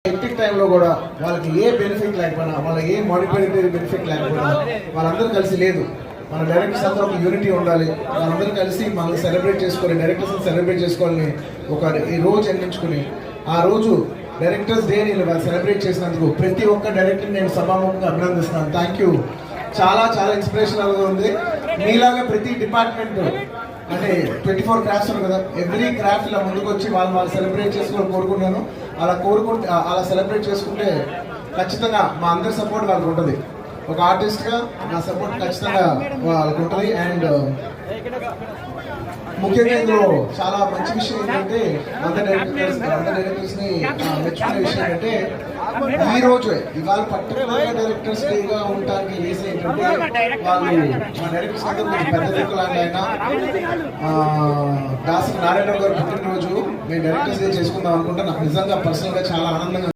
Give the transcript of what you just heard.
Hectic టైంలో కూడా వాళ్ళకి ఏ బెనిఫిట్ లేకపోయినా, వాళ్ళకి ఏ మానిటరీ బెనిఫిట్ లేకపోయినా వాళ్ళందరూ కలిసి లేదు, మన డైరెక్టర్స్ అందరూ ఒక యూనిటీ ఉండాలి, వాళ్ళందరూ కలిసి మనల్ని సెలబ్రేట్ చేసుకోవాలి, డైరెక్టర్స్ని సెలబ్రేట్ చేసుకోవాలని ఒక ఈ రోజు ఎన్నించుకుని ఆ రోజు డైరెక్టర్స్ డే నేను సెలబ్రేట్ చేసినందుకు ప్రతి ఒక్క డైరెక్టర్ నేను సభాముఖంగా అభినందిస్తున్నాను. Thank you. చాలా చాలా ఇన్స్పిరేషనల్గా ఉంది. మీలాగా ప్రతి డిపార్ట్మెంట్ అంటే 24 క్రాఫ్ట్స్ ఉన్నాయి కదా, ఎవ్రీ క్రాఫ్ట్ ఇలా ముందుకు వచ్చి వాళ్ళు సెలబ్రేట్ చేసుకోవాలని కోరుకున్నాను. అలా సెలబ్రేట్ చేసుకుంటే ఖచ్చితంగా మా అందరి సపోర్ట్ వాళ్ళకి ఉంటుంది. ఒక ఆర్టిస్ట్గా నా సపోర్ట్ ఖచ్చితంగా వాళ్ళకి ఉంటుంది. అండ్ ముఖ్యంగా ఇందులో చాలా మంచి విషయం ఏంటంటే అందరి డైరెక్టర్స్ని మెచ్చుకునే విషయం ఏంటంటే ఈ రోజు ఇవాళ పర్టికులర్గా డైరెక్టర్స్ డేగా ఉండడానికి రీజన్ ఏంటంటే వాళ్ళు మా డైరెక్టర్స్ అందరూ పెద్ద దిక్కులాగా అయినా దాసరి నారాయణ గారు పుట్టినరోజు మేము డైరెక్టర్స్ డే చేసుకుందాం అనుకుంటే నాకు నిజంగా పర్సనల్గా చాలా ఆనందంగా